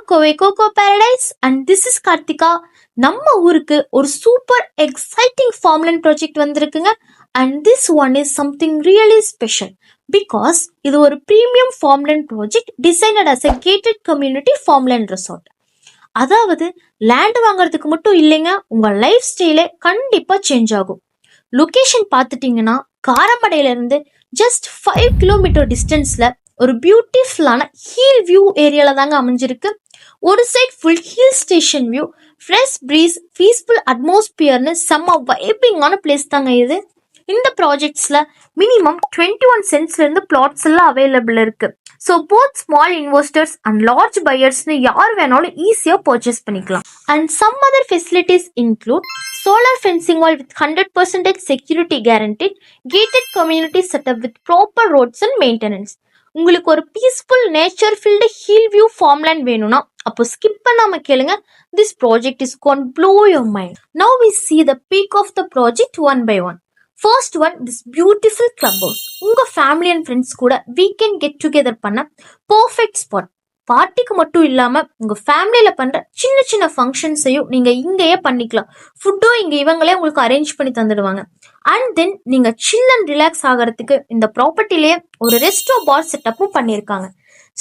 Kovai Coco Paradise and this is Karthika. நம்ம ஊருக்கு ஒரு சூப்பர் எக்ஸைட்டிங் ஃபார்ம்லேண்ட் ப்ராஜெக்ட் வந்திருக்குங்க. And this one is something really special because இது ஒரு premium farmland project designed as a gated community farmland resort. அதாவது land வாங்குறதுக்கு மட்டும் இல்லைங்க, உங்க லைஃப் ஸ்டைலே கண்டிப்பா சேஞ்ச் ஆகும். லொகேஷன் பார்த்துட்டீங்கன்னா காரமடையில இருந்து ஜஸ்ட் 5 கிலோமீட்டர் டிஸ்டன்ஸ்ல ஒரு பியூட்டிஃபுல்லான ஹில் வியூ ஏரியால தாங்க அமைஞ்சிருக்கு. ஒரு side full hill station view, fresh breeze, peaceful அட்மாஸ்பியர்னு செம்ம வைபிங்கான பிளேஸ் தாங்க இது. இந்த ப்ராஜெக்ட்ஸ்ல மினிமம் 21 சென்ட்ஸ்ல இருந்து பிளாட்ஸ் எல்லாம் அவைலபிள் இருக்கு. So both small investors and large பையர்ஸ்னு யார் வேணாலும் ஈஸியாக பர்ச்சேஸ் பண்ணிக்கலாம். And some other facilities include solar fencing wall with 100% security guaranteed, gated community setup with proper roads and maintenance. உங்களுக்கு ஒரு peaceful nature filled hill view farmland வேணும்னா அப்போ ஸ்கிப் பண்ணாம கேளுங்க. This project is gonna blow your mind. Now we see the peak of the project one by one. First one, this beautiful club house. உங்க family and friends கூட weekend get together பண்ண perfect spot. பார்ட்டிக்கு மட்டும் இல்லாம உங்க ஃபேமிலியில பண்ற சின்ன சின்ன ஃபங்க்ஷன்ஸையும் நீங்க இங்கேயே பண்ணிக்கலாம். ஃபுட்டும் இங்க இவங்களே உங்களுக்கு அரேஞ்ச் பண்ணி தந்துடுவாங்க. அண்ட் தென் நீங்க சில் அண்ட் ரிலாக்ஸ் ஆகிறதுக்கு இந்த ப்ராப்பர்ட்டிலேயே ஒரு ரெஸ்டோ பார் செட்டப்பும் பண்ணியிருக்காங்க.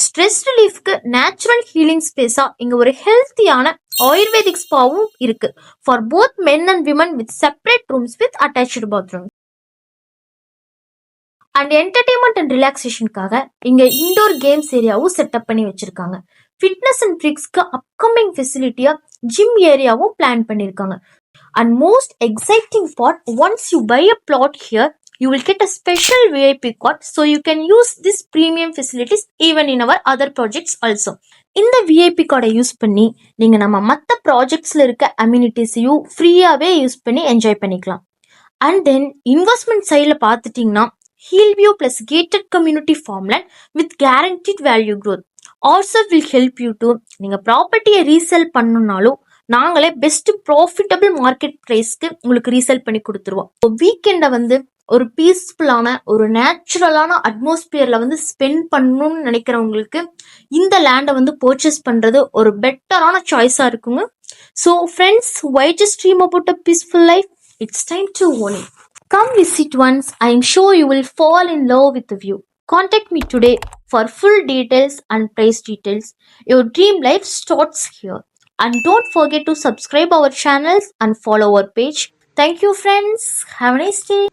ஸ்ட்ரெஸ் ரிலீஃப்க்கு நேச்சுரல் ஹீலிங் ஸ்பேஸா இங்க ஒரு ஹெல்த்தியான ஆயுர்வேதிக் ஸ்பாவும் இருக்கு for both men and women with separate rooms with attached bathroom. And entertainment and ரிலாக்ஸேஷனுக்காக இங்க இண்டோர் கேம்ஸ் ஏரியாவும் செட்டப் பண்ணி வச்சிருக்காங்க. ஃபிட்னஸ் அண்ட் ட்ரிக்ஸ்க்கு அப்கமிங் ஃபெசிலிட்டியா ஜிம் ஏரியாவும் பிளான் பண்ணியிருக்காங்க. And most exciting part, once you buy a flat here you will get a special VIP card so you can use this premium facilities even in our other projects also. இந்த VIP கார்டை use பண்ணி நீங்க நம்ம மற்ற ப்ராஜெக்ட்ஸ்ல இருக்க அம்யூனிட்டிஸையும் ஃப்ரீயாவே யூஸ் பண்ணி என்ஜாய் பண்ணிக்கலாம். அண்ட் தென் இன்வெஸ்ட்மெண்ட் சைடில் பார்த்துட்டிங்கன்னா hill view plus gated community farmland with guaranteed value growth also will help you to நீங்க ப்ராப்பர்ட்டியை ரீசேல் பண்ணணும்னாலும் நாங்களே பெஸ்ட் ப்ராஃபிட்டபிள் மார்க்கெட் ப்ரைஸ்க்கு உங்களுக்கு ரீசேல் பண்ணி கொடுத்துருவோம். வீக்கெண்டை வந்து ஒரு பீஸ்ஃபுல்லான ஒரு நேச்சுரலான அட்மாஸ்பியர்ல வந்து ஸ்பெண்ட் பண்ணணும்னு நினைக்கிறவங்களுக்கு இந்த லேண்டை வந்து பர்ச்சேஸ் பண்றது ஒரு பெட்டரான சாய்ஸா இருக்குங்க. So friends, why just dream about a peaceful life? It's time to own it. Come visit once. I am sure you will fall in love with the view. Contact me today for full details and price details. Your dream life starts here. And don't forget to subscribe our channels and follow our page. Thank you friends. Have a nice day.